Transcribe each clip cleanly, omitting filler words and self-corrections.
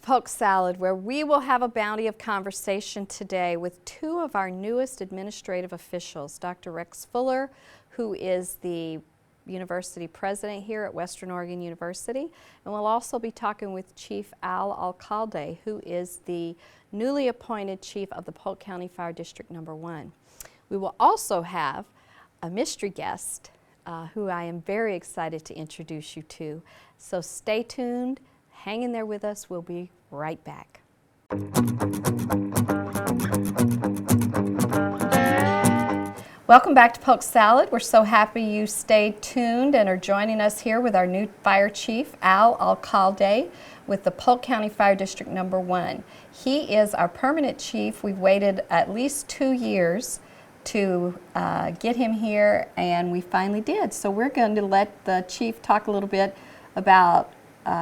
Polk Salad, where we will have a bounty of conversation today with two of our newest administrative officials, Dr. Rex Fuller, who is the university president here at Western Oregon University, and we'll also be talking with Chief Al Alcalde, who is the newly appointed chief of the Polk County Fire District Number 1. We will also have a mystery guest who I am very excited to introduce you to. So stay tuned, hang in there with us, we'll be right back. Welcome back to Polk Salad. We're so happy you stayed tuned and are joining us here with our new fire chief, Al Alcalde, with the Polk County Fire District Number 1. He is our permanent chief. We've waited at least 2 years to get him here, and we finally did. So we're going to let the chief talk a little bit about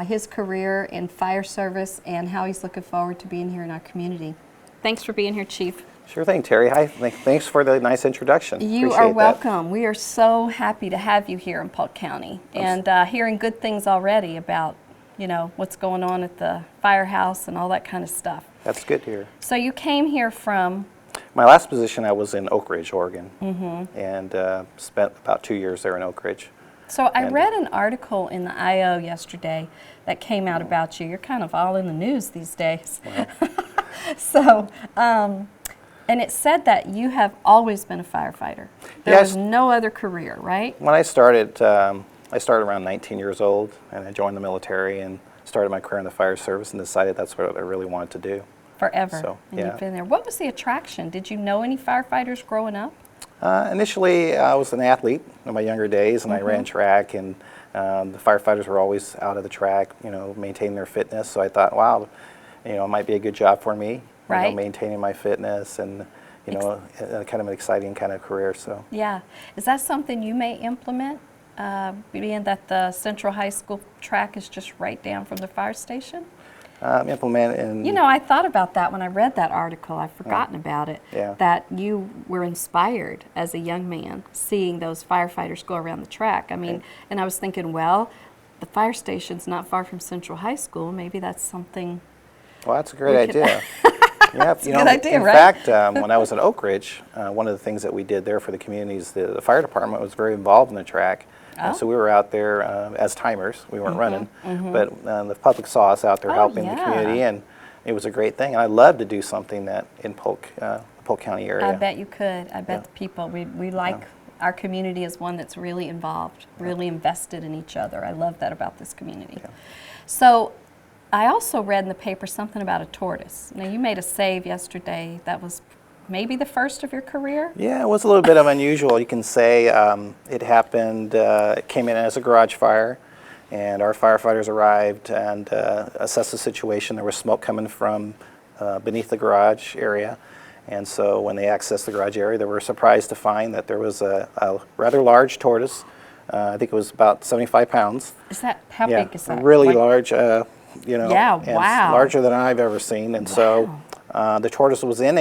his career in fire service and how he's looking forward to being here in our community. Thanks for being here, Chief. Sure thing, Terry. Hi. Thanks for the nice introduction. You are welcome. We are so happy to have you here in Polk County, and hearing good things already about, you know, what's going on at the firehouse and all that kind of stuff. That's good to hear. So you came here from? My last position, I was in Oak Ridge, Oregon, and spent about 2 years there in Oak Ridge. So I read an article in the IO yesterday that came out about you. You're kind of all in the news these days. Wow. So, and it said that you have always been a firefighter. There was no other career, right? When I started around 19 years old, and I joined the military and started my career in the fire service and decided that's what I really wanted to do. Forever, So, and you've been there. What was the attraction? Did you know any firefighters growing up? Initially, I was an athlete in my younger days, and I ran track, and the firefighters were always out of the track, you know, maintaining their fitness. So I thought, wow, you know, it might be a good job for me, right? You know, maintaining my fitness and, you know, kind of an exciting kind of career. So yeah, is that something you may implement, being that the Central High School track is just right down from the fire station? Implement and... You know, I thought about that when I read that article. I've forgotten about it. Yeah. That you were inspired as a young man seeing those firefighters go around the track. I mean, and I was thinking, well, the fire station's not far from Central High School. Maybe that's something... Well, that's a great idea. That's you a know, good idea, in right? fact, when I was at Oak Ridge, one of the things that we did there for the communities, the fire department was very involved in the track. So we were out there as timers. We weren't running, but the public saw us out there helping the community, and it was a great thing. And I'd love to do something that in Polk County area. I bet you could. I bet the people, we like our community as one that's really involved, really invested in each other. I love that about this community. So I also read in the paper something about a tortoise. Now, you made a save yesterday that was maybe the first of your career? Yeah, it was a little bit of unusual. You can say it happened, it came in as a garage fire, and our firefighters arrived and assessed the situation. There was smoke coming from beneath the garage area, and so when they accessed the garage area, they were surprised to find that there was a rather large tortoise. I think it was about 75 pounds. Is that, how big is that? Really large, you know, and wow. larger than I've ever seen. And so the tortoise was in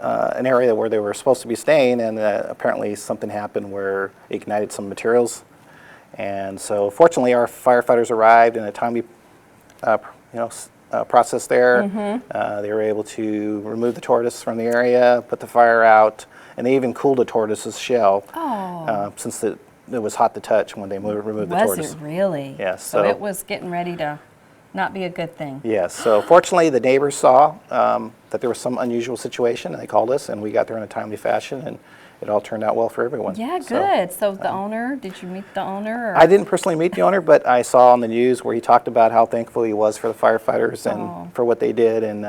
an area where they were supposed to be staying, and apparently something happened where it ignited some materials. And so fortunately our firefighters arrived in a timely process there. They were able to remove the tortoise from the area, put the fire out, and they even cooled the tortoise's shell since it was hot to touch when they removed the tortoise. Was it really? Yes. So it was getting ready to not be a good thing. Yes. So fortunately, the neighbors saw that there was some unusual situation, and they called us, and we got there in a timely fashion, and it all turned out well for everyone. Yeah, good. So the owner, did you meet the owner? Or? I didn't personally meet the owner, but I saw on the news where he talked about how thankful he was for the firefighters and for what they did, and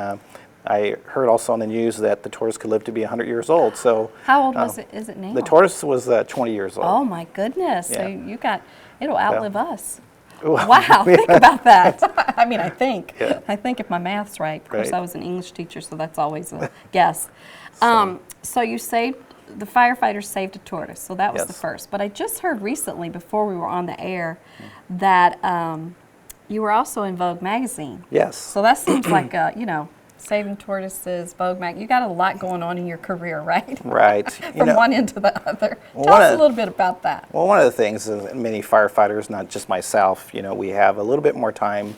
I heard also on the news that the tortoise could live to be 100 years old. So how old is it now? The tortoise was 20 years old. Oh my goodness! Yeah. So it'll outlive us. Wow, think about that. I mean, I think if my math's right. Of course, I was an English teacher, so that's always a guess. So you saved, the firefighters saved a tortoise, so that was the first. But I just heard recently, before we were on the air, that you were also in Vogue magazine. Yes. So that seems like, you know, saving tortoises, Vogue mag. You got a lot going on in your career, right? Right. From one end to the other. Tell us a little bit about that. Well, one of the things is many firefighters, not just myself, you know, we have a little bit more time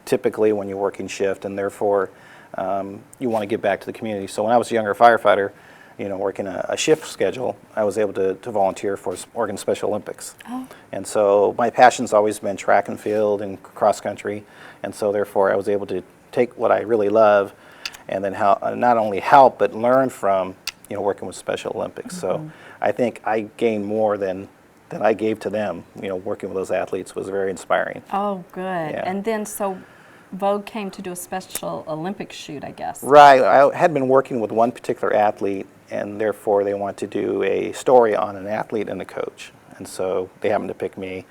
typically when you're working shift, and therefore you want to give back to the community. So when I was a younger firefighter, working a shift schedule, I was able to volunteer for Oregon Special Olympics. Oh. And so my passion's always been track and field and cross country, and so therefore I was able to take what I really love and then not only help but learn from working with Special Olympics. So I think I gained more than I gave to them. Working with those athletes was very inspiring. Oh, good. Yeah. And then so Vogue came to do a Special Olympics shoot, I guess. Right. I had been working with one particular athlete, and therefore they want to do a story on an athlete and a coach. And so they happened to pick me.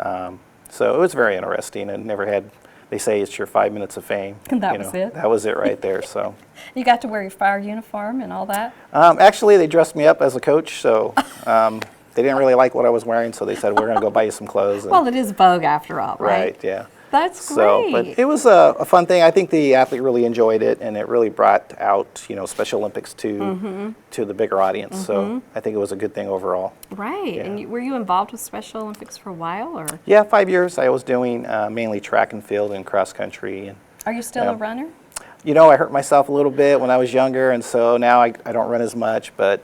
So it was very interesting. And never had. They say it's your 5 minutes of fame. That was it? That was it right there. So. You got to wear your fire uniform and all that? Actually, they dressed me up as a coach, so they didn't really like what I was wearing, so they said, we're going to go buy you some clothes. And, Well, it is Vogue after all, right? right, yeah. That's So, great. but it was a fun thing. I think the athlete really enjoyed it, and it really brought out, Special Olympics to the bigger audience. So I think it was a good thing overall. Right. Yeah. And were you involved with Special Olympics for a while, or Yeah, 5 years. I was doing mainly track and field and cross country. And are you still a runner? I hurt myself a little bit when I was younger, and so now I don't run as much, but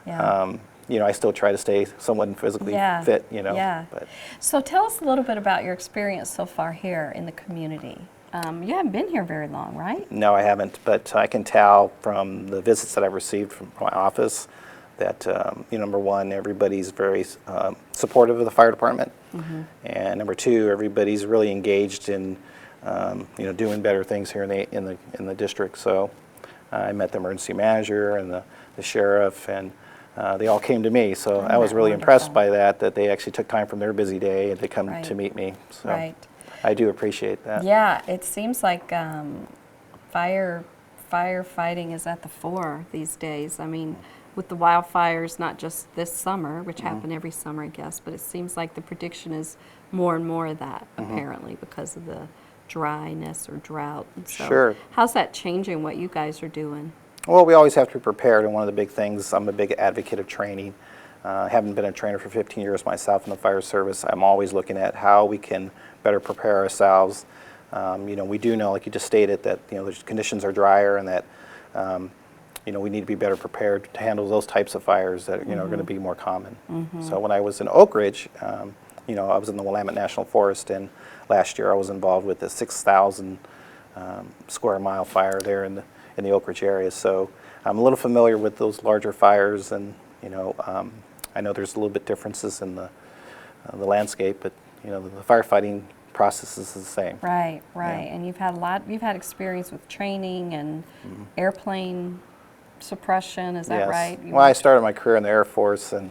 Yeah. I still try to stay somewhat physically Yeah. fit. Yeah. But So tell us a little bit about your experience so far here in the community. You haven't been here very long, right? no, I haven't. But I can tell from the visits that I've received from my office that number one, everybody's very supportive of the fire department, and number two, everybody's really engaged in doing better things here in the district. So I met the emergency manager and the sheriff, and they all came to me. So I was really impressed by that they actually took time from their busy day and to come Right. to meet me. So Right. I do appreciate that. Yeah, it seems like firefighting is at the fore these days. I mean, with the wildfires, not just this summer, which happen every summer, I guess, but it seems like the prediction is more and more of that, apparently, because of the dryness or drought. And so Sure. how's that changing what you guys are doing? Well, we always have to be prepared, and one of the big things, I'm a big advocate of training. Having been a trainer for 15 years myself in the fire service, I'm always looking at how we can better prepare ourselves. We do know, like you just stated, that the conditions are drier, and that we need to be better prepared to handle those types of fires that are going to be more common. So when I was in Oak Ridge, I was in the Willamette National Forest, and last year I was involved with the 6,000 square mile fire there in the Oak Ridge area. So I'm a little familiar with those larger fires, and I know there's a little bit differences in the landscape, but the firefighting process is the same. Right, right. Yeah. And you've had experience with training and airplane suppression, is that Yes. right? Well, I started my career in the Air Force, and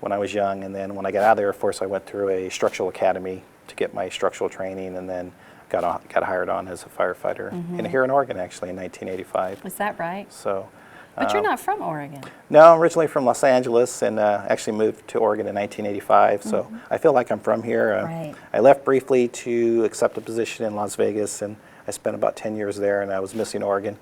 when I was young, and then when I got out of the Air Force, I went through a structural academy to get my structural training, and then got hired on as a firefighter here in Oregon, actually, in 1985. Is that right? So. But you're not from Oregon. No, I'm originally from Los Angeles, and actually moved to Oregon in 1985. So I feel like I'm from here. Right. I left briefly to accept a position in Las Vegas, and I spent about 10 years there, and I was missing Oregon.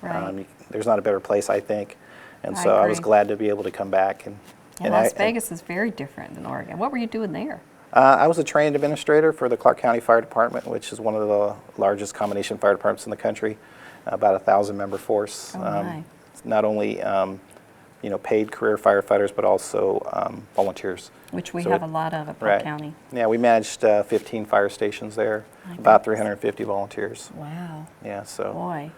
Right. There's not a better place, I think, and I so I was agree. glad to be able to come back. And Las Vegas is very different than Oregon. What were you doing there? I was a trained administrator for the Clark County Fire Department, which is one of the largest combination fire departments in the country, about a 1,000-member force. Oh, my. It's not only paid career firefighters, but also volunteers. Which we So have a lot of at Polk right. County. Yeah, we managed 15 fire stations there, My about goodness. 350 volunteers. Wow. Yeah, so Boy.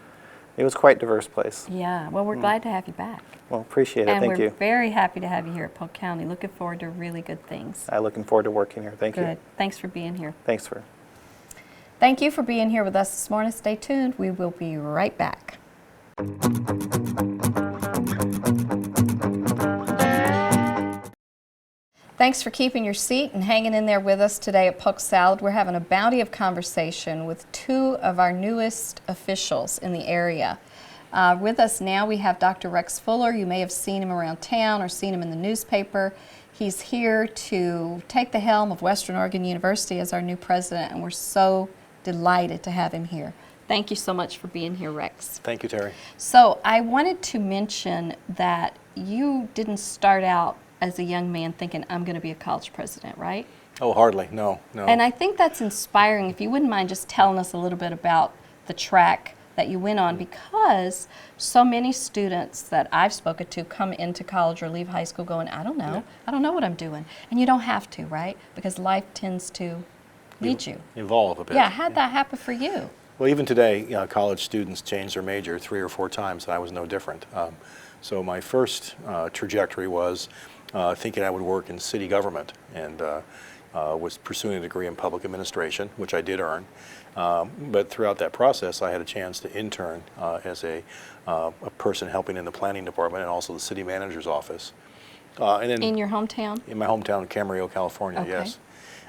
it was quite a diverse place. Yeah. Well, we're glad to have you back. Well, appreciate it. And Thank we're you. very happy to have you here at Polk County. Looking forward to really good things. I'm looking forward to working here. Thank Good. you. Thanks for being here. Thanks for. Thank you for being here with us this morning. Stay tuned. We will be right back. Thanks for keeping your seat and hanging in there with us today at Polk Salad. We're having a bounty of conversation with two of our newest officials in the area. With us now we have Dr. Rex Fuller. You may have seen him around town or seen him in the newspaper. He's here to take the helm of Western Oregon University as our new president, and we're so delighted to have him here. Thank you so much for being here, Rex. Thank you, Terry. So I wanted to mention that you didn't start out as a young man thinking, I'm going to be a college president, right? Oh, hardly. No, no. And I think that's inspiring. If you wouldn't mind just telling us a little bit about the track that you went on, because so many students that I've spoken to come into college or leave high school going, I don't know. I don't know what I'm doing. And you don't have to, right? Because life tends to lead you. Evolve a bit. Yeah, how'd that happen for you? Well, even today, college students change their major 3 or 4 times, and I was no different. So my first trajectory was thinking I would work in city government, and was pursuing a degree in public administration, which I did earn. But throughout that process, I had a chance to intern as a person helping in the planning department and also the city manager's office. And then In your hometown? in my hometown, Camarillo, California, Okay. yes.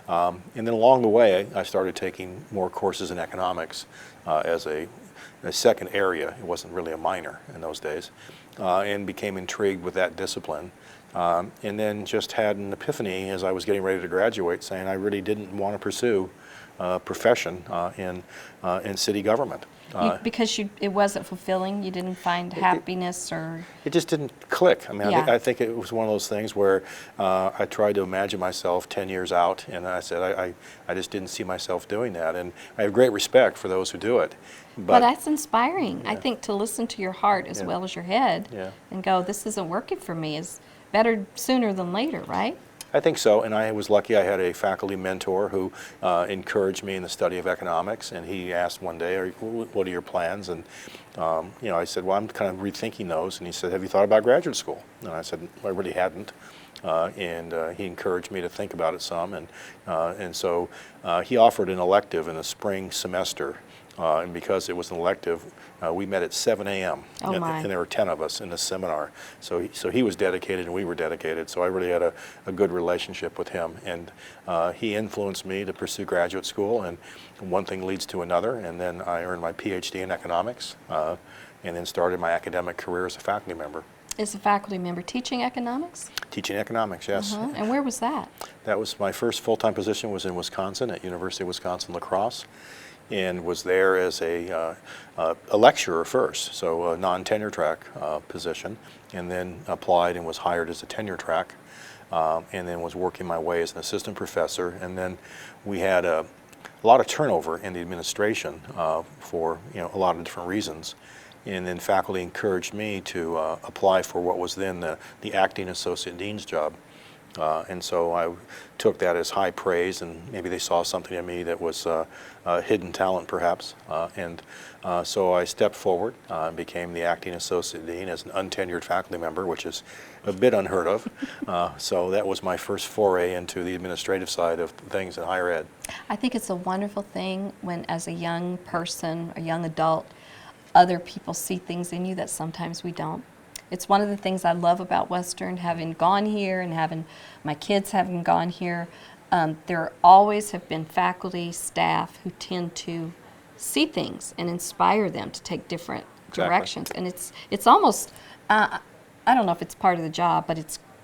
And then along the way, I started taking more courses in economics as a second area. It wasn't really a minor in those days, and became intrigued with that discipline. And then just had an epiphany as I was getting ready to graduate, saying I really didn't want to pursue a profession in city government. Because it wasn't fulfilling? You didn't find happiness or... It just didn't click. I mean, Yeah. I think it was one of those things where I tried to imagine myself 10 years out, and I said I just didn't see myself doing that. And I have great respect for those who do it. Well, that's inspiring. I think to listen to your heart as Yeah. well as your head Yeah. and go, this isn't working for me, is better sooner than later, right? I think so, and I was lucky I had a faculty mentor who encouraged me in the study of economics, and he asked one day, what are your plans? And I said, well, I'm kind of rethinking those, and he said, have you thought about graduate school? And I said, well, I really hadn't. And he encouraged me to think about it some, and so he offered an elective in the spring semester, and because it was an elective, we met at 7 a.m. Oh, my. And there were 10 of us in this seminar. So he was dedicated and we were dedicated. So I really had a good relationship with him. And he influenced me to pursue graduate school, and one thing leads to another. And then I earned my PhD in economics, and then started my academic career as a faculty member. As a faculty member teaching economics? Teaching economics, yes. And where was that? That was my first full-time position was in Wisconsin at University of Wisconsin-La Crosse, and was there as a lecturer first, so a non-tenure track position, and then applied and was hired as a tenure track, and then was working my way as an assistant professor. And then we had a lot of turnover in the administration for a lot of different reasons. And then faculty encouraged me to apply for what was then the acting associate dean's job. And so I took that as high praise, and maybe they saw something in me that was hidden talent perhaps. So I stepped forward and became the acting associate dean as an untenured faculty member, which is a bit unheard of. So that was my first foray into the administrative side of things in higher ed. I think it's a wonderful thing when, as a young person, a young adult, other people see things in you that sometimes we don't. It's one of the things I love about Western, having gone here and having my kids having gone here. There always have been faculty, staff who tend to see things and inspire them to take different directions. And it's almost, I don't know if it's part of the job, but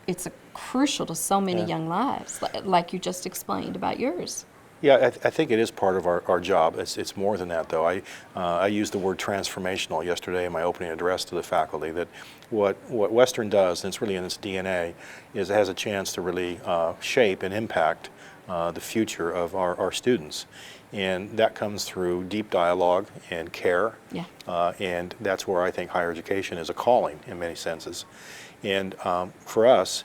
it's crucial to so many young lives, like you just explained about yours. Yeah, I think it is part of our job. It's more than that, though. I used the word transformational yesterday in my opening address to the faculty, that what Western does, and it's really in its DNA, is it has a chance to really shape and impact the future of our students. And that comes through deep dialogue and care. Yeah. And that's where I think higher education is a calling in many senses. And for us,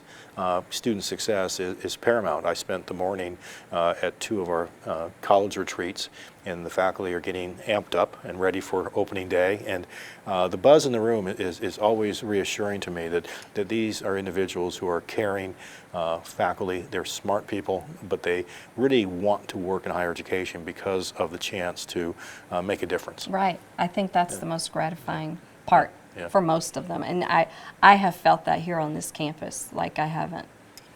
student success is paramount. I spent the morning at 2 of our college retreats, and the faculty are getting amped up and ready for opening day. And the buzz in the room is always reassuring to me that these are individuals who are caring faculty. They're smart people, but they really want to work in higher education because of the chance to make a difference. Right. I think that's the most gratifying part. Yeah. For most of them. And I have felt that here on this campus like I haven't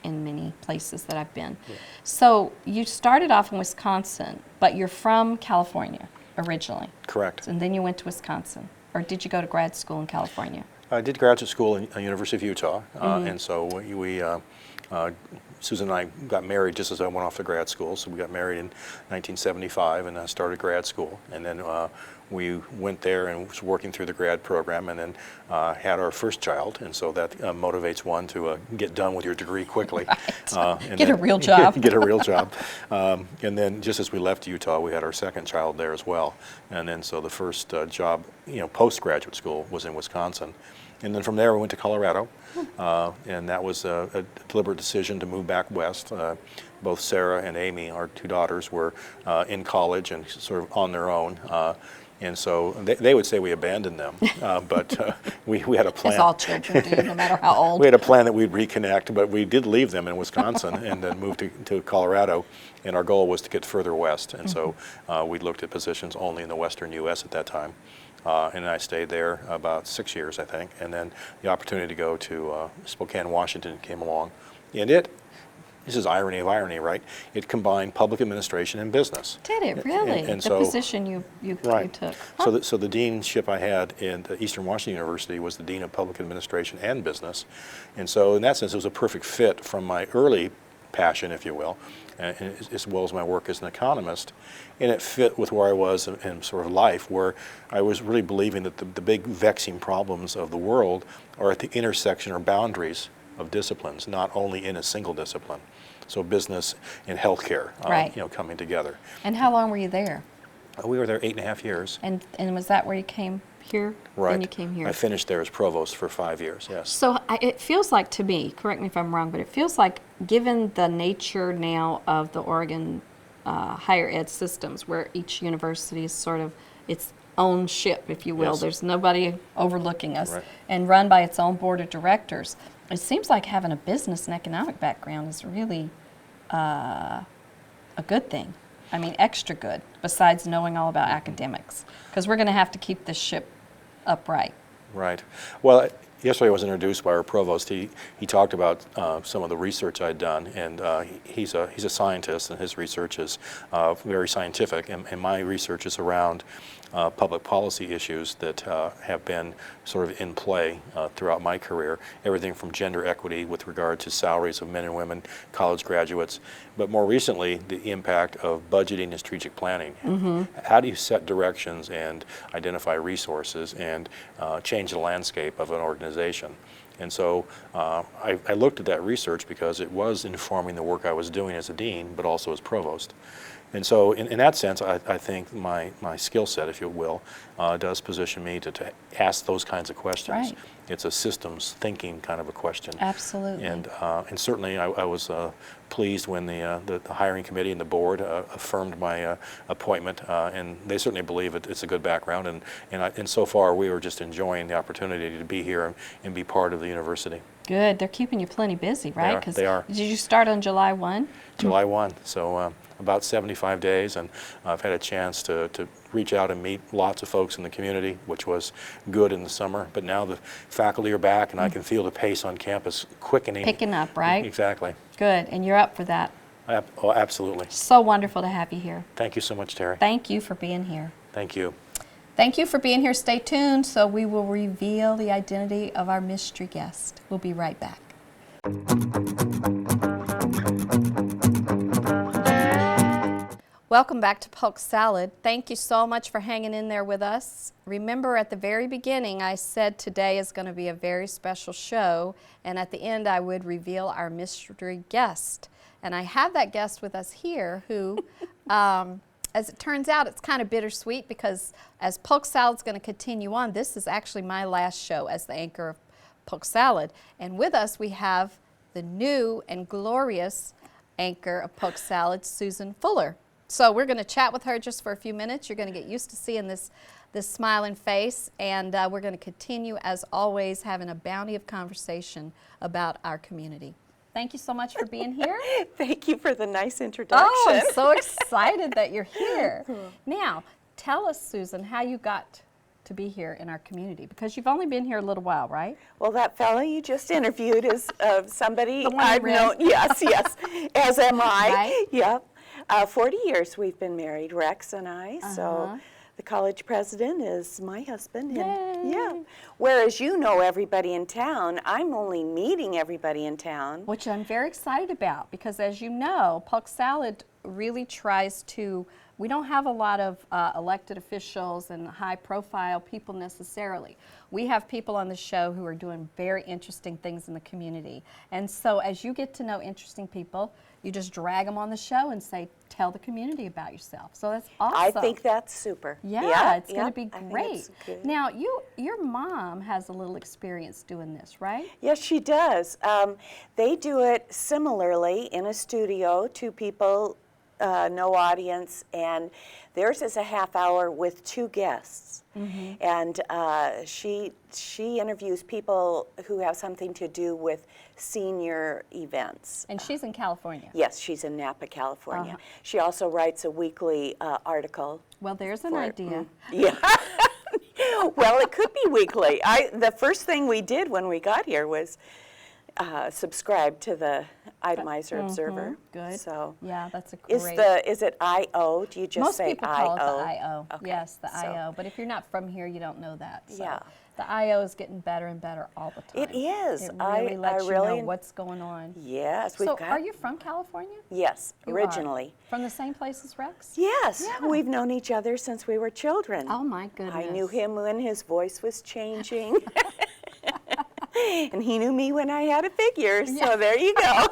in many places that I've been. Yeah. So you started off in Wisconsin, but you're from California originally. Correct. And then you went to Wisconsin. Or did you go to grad school in California? I did graduate school at University of Utah, and so we Susan and I got married just as I went off to grad school. So we got married in 1975 and I started grad school. And then we went there and was working through the grad program and then had our first child. And so that motivates one to get done with your degree quickly. Right. And get a real job. Get a real job. And then just as we left Utah, we had our second child there as well. And then so the first job, post-graduate school was in Wisconsin. And then from there we went to Colorado. And that was a deliberate decision to move back west. Both Sarah and Amy, our two daughters, were in college and sort of on their own. And so they would say we abandoned them, but we had a plan. As all children do, no matter how old. We had a plan that we'd reconnect, but we did leave them in Wisconsin and then moved to Colorado. And our goal was to get further west. And so we looked at positions only in the western U.S. at that time. And I stayed there about 6 years, I think. And then the opportunity to go to Spokane, Washington came along. And this is irony of irony, right? It combined public administration and business. Did it really? And the so, position you right. took. So the deanship I had in Eastern Washington University was the dean of public administration and business. And so in that sense, it was a perfect fit from my early passion, if you will, as well as my work as an economist. And it fit with where I was in sort of life, where I was really believing that the big vexing problems of the world are at the intersection or boundaries of disciplines, not only in a single discipline. So business and healthcare, right. Coming together. And how long were you there? We were there 8.5 years. And was that where you came here? Right. Then you came here. I finished there as provost for 5 years, yes. So it feels like to me, correct me if I'm wrong, but it feels like given the nature now of the Oregon higher ed systems, where each university is sort of its own ship, if you will. Yes. There's nobody overlooking us, right. and run by its own board of directors. It seems like having a business and economic background is really a good thing. I mean, extra good, besides knowing all about academics, because we're going to have to keep this ship upright. Right. Well, yesterday I was introduced by our provost. He talked about some of the research I'd done, and he's a scientist, and his research is very scientific, and my research is around public policy issues that have been sort of in play throughout my career. Everything from gender equity with regard to salaries of men and women, college graduates, but more recently the impact of budgeting and strategic planning. Mm-hmm. How do you set directions and identify resources and change the landscape of an organization? And so I looked at that research because it was informing the work I was doing as a dean, but also as provost. And so in that sense, I think my skill set, if you will, does position me to ask those kinds of questions. Right. It's a systems thinking kind of a question. Absolutely. And certainly I was pleased when the hiring committee and the board affirmed my appointment, and they certainly believe it's a good background. And so far we were just enjoying the opportunity to be here and be part of the university. Good. They're keeping you plenty busy, right? They are. Did you start on July 1? July 1. So about 75 days, and I've had a chance to reach out and meet lots of folks in the community, which was good in the summer. But now the faculty are back, and I can feel the pace on campus quickening. Picking up, right? Exactly. Good. And you're up for that. Oh, absolutely. So wonderful to have you here. Thank you so much, Terry. Thank you for being here. Thank you. Thank you for being here. Stay tuned, so we will reveal the identity of our mystery guest. We'll be right back. Welcome back to Polk Salad. Thank you so much for hanging in there with us. Remember, at the very beginning, I said today is going to be a very special show, and at the end I would reveal our mystery guest. And I have that guest with us here who, as it turns out, it's kind of bittersweet because as Polk Salad's going to continue on, this is actually my last show as the anchor of Polk Salad. And with us we have the new and glorious anchor of Polk Salad, Susan Fuller. So we're going to chat with her just for a few minutes. You're going to get used to seeing this smiling face, and we're going to continue, as always, having a bounty of conversation about our community. Thank you so much for being here. Thank you for the nice introduction. Oh, I'm so excited that you're here. Now, tell us, Susan, how you got to be here in our community, because you've only been here a little while, right? Well, that fellow you just interviewed is somebody The one I've in red. known. Yes, yes, as am I. Right? Yep. 40 years we've been married, Rex and I. The college president is my husband. And, Yay. yeah. Whereas you know everybody in town, I'm only meeting everybody in town. Which I'm very excited about because, as you know, Polk Salad really tries to, we don't have a lot of elected officials and high-profile people necessarily. We have people on the show who are doing very interesting things in the community. And so as you get to know interesting people, you just drag them on the show and say, tell the community about yourself. So that's awesome. I think that's super. Yeah, it's going to be I think great. it's good. Now, your mom has a little experience doing this, right? Yes, she does. They do it similarly in a studio, 2 people, no audience, and theirs is a half hour with 2 guests. And she interviews people who have something to do with senior events. And she's in California. Yes, she's in Napa, California. She also writes a weekly article. Well, there's an for- idea. Yeah. Well, it could be weekly. The first thing we did when we got here was subscribe to the Itemizer Observer. Good. So Yeah, that's a is great. is it I.O.? Do you just Most say people I.O.? call it the I.O. Okay, Yes, the so- I.O. But if you're not from here, you don't know that. So Yeah. the I.O. is getting better and better all the time. It is. It I really lets you really know what's going on. Yes, we've So, got. are you from California? Yes, You are. originally. From the same place as Rex? Yes, Yeah. we've known each other since we were children. Oh my goodness. I knew him when his voice was changing. And he knew me when I had a figure, so there you go.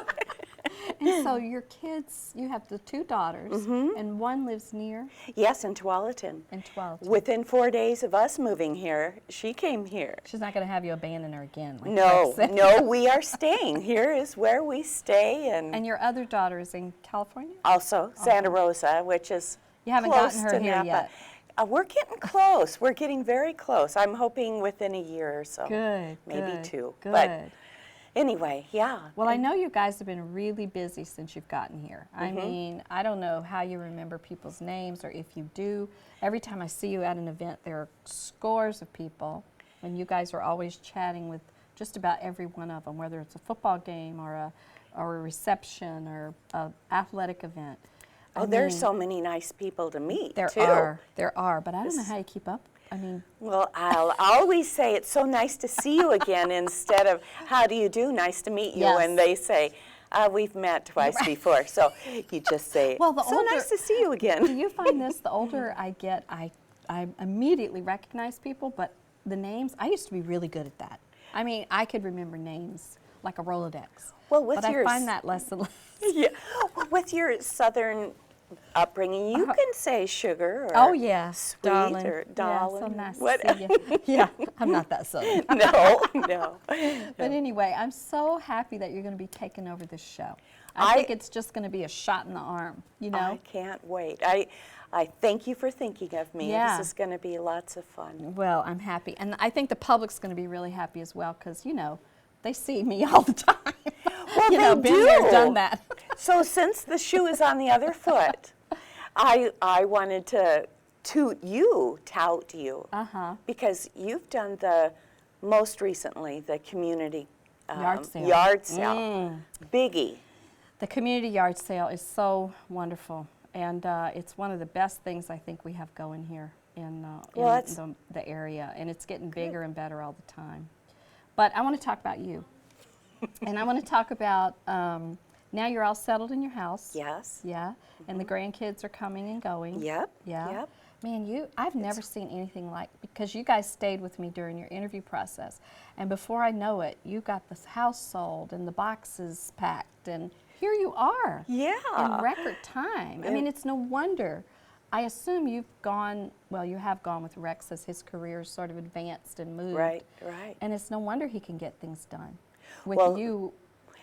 And so your kids, you have the 2 daughters, and one lives near Yes, in Tualatin. in 12. Within 4 days of us moving here, she came here. She's not going to have you abandon her again. Like No, Rex said. no, we are staying. Here is where we stay, And your other daughter is in California? also Santa Rosa, which is You haven't close gotten her to here Napa. yet. We're getting close. We're getting very close. I'm hoping within a year or so. Good. Maybe good, 2. Good. But anyway, yeah. Well, I know you guys have been really busy since you've gotten here. I mean, I don't know how you remember people's names or if you do. Every time I see you at an event, there are scores of people, and you guys are always chatting with just about every one of them, whether it's a football game or a reception or an athletic event. Oh, there's so many nice people to meet, There too. are, but I don't know how you keep up. I mean, Well, I'll always say it's so nice to see you again instead of how do you do, nice to meet you. Yes. And they say, we've met twice before. So you just say, Well, the so older- nice to see you do again. you find this, the older I get, I immediately recognize people, but the names, I used to be really good at that. I mean, I could remember names like a Rolodex. Well, with but I yours- find that less and less. Yeah. Well, with your southern upbringing, you can say sugar or Oh, yeah, sweet darling. or Yeah, darling. so nice What? to see you. Yeah, I'm not that southern. No, no. But anyway, I'm so happy that you're going to be taking over this show. I think it's just going to be a shot in the arm, you know? I can't wait. I thank you for thinking of me. Yeah. This is going to be lots of fun. Well, I'm happy. And I think the public's going to be really happy as well because, you know, they see me all the time. Well, you know, they been there, do. done that. So since the shoe is on the other foot, I wanted to tout you, because you've done the most recently the community Yard sale. Yard sale. Biggie. The community yard sale is so wonderful, and it's one of the best things I think we have going here in Well, that's- the area, and it's getting bigger and better all the time. But I want to talk about you, and I want to talk about now you're all settled in your house. Yes. Yeah, and the grandkids are coming and going. Yep. Yeah. Yep. Man, I've never seen anything like, because you guys stayed with me during your interview process, and before I know it, you got this house sold and the boxes packed, and here you are. Yeah. In record time. I mean, it's no wonder. I assume you've gone, well, you have gone with Rex as his career sort of advanced and moved. Right, right. And it's no wonder he can get things done. With Well, you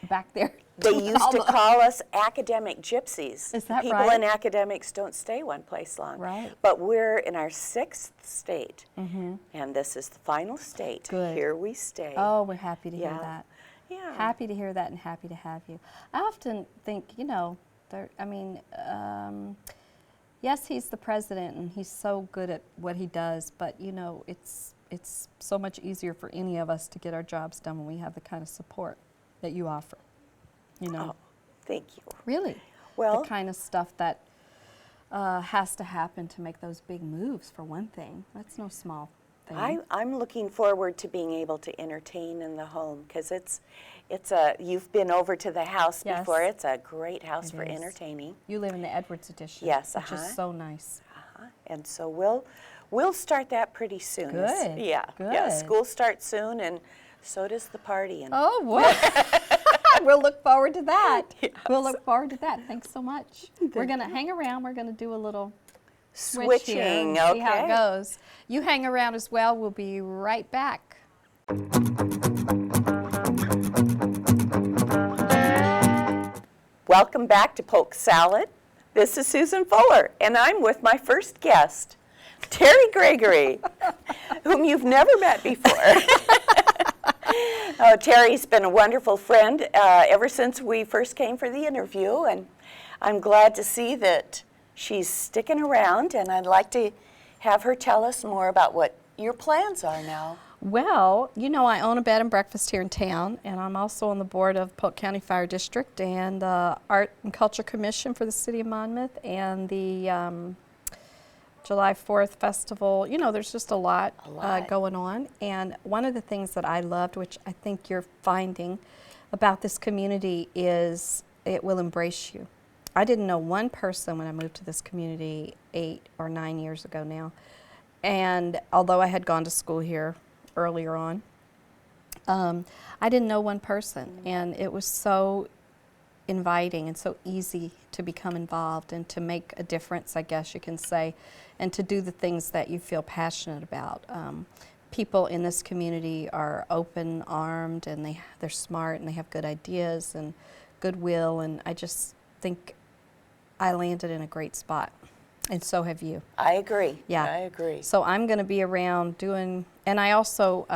back there. They doing used all to the- call us academic gypsies. Is that People right? in academics don't stay one place long. Right. But we're in our 6th state, and this is the final state. Good. Here we stay. Oh, we're happy to hear Yeah. that. Yeah. Happy to hear that and happy to have you. I often think, you know, yes, he's the president and he's so good at what he does, but, you know, it's so much easier for any of us to get our jobs done when we have the kind of support that you offer, you know. Oh, thank you. Really. Well- the kind of stuff that has to happen to make those big moves, for one thing. That's no small thing. I'm looking forward to being able to entertain in the home, because you've been over to the house Yes. before. It's a great house It for is. entertaining. You live in the Edwards edition. Yes, which is so nice. And so we'll start that pretty soon. Good, Yeah. good. School starts soon, and so does the party. And Oh, well, we'll look forward to that. We'll look forward to that. Thanks so much. We're going to hang around. We're going to do a little switch here switching. and Okay. see how it goes. You hang around as well. We'll be right back. Welcome back to Polk Salad. This is Susan Fuller, and I'm with my first guest, Terry Gregory, whom you've never met before. Oh, Terry's been a wonderful friend ever since we first came for the interview, and I'm glad to see that she's sticking around, and I'd like to have her tell us more about what your plans are now. Well, you know, I own a bed and breakfast here in town, and I'm also on the board of Polk County Fire District and Art and Culture Commission for the City of Monmouth, and the July 4th Festival. You know, there's just a lot. Going on. And one of the things that I loved, which I think you're finding about this community, is it will embrace you. I didn't know one person when I moved to this community 8 or 9 years ago now. And although I had gone to school here earlier on, I didn't know one person. And it was so inviting and so easy to become involved and to make a difference, I guess you can say, and to do the things that you feel passionate about. People in this community are open-armed, and they're smart, and they have good ideas and goodwill, and I just think I landed in a great spot, and so have you. I agree. Yeah. I agree. So I'm going to be around doing, and I also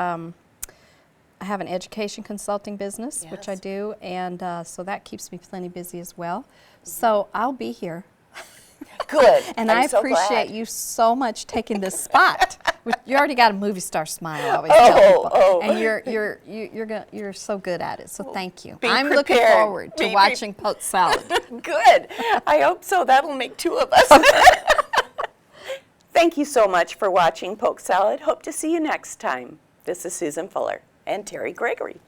I have an education consulting business, which I Yes. do, and so that keeps me plenty busy as well. So I'll be here. Good. And I'm I so appreciate glad. you so much taking this spot. You already got a movie star smile, I always tell people. And you're so good at it. So thank you. Be I'm looking prepared. forward to Be watching Polk Salad. Good. I hope so. That'll make 2 of us. Thank you so much for watching Polk Salad. Hope to see you next time. This is Susan Fuller and Terry Gregory.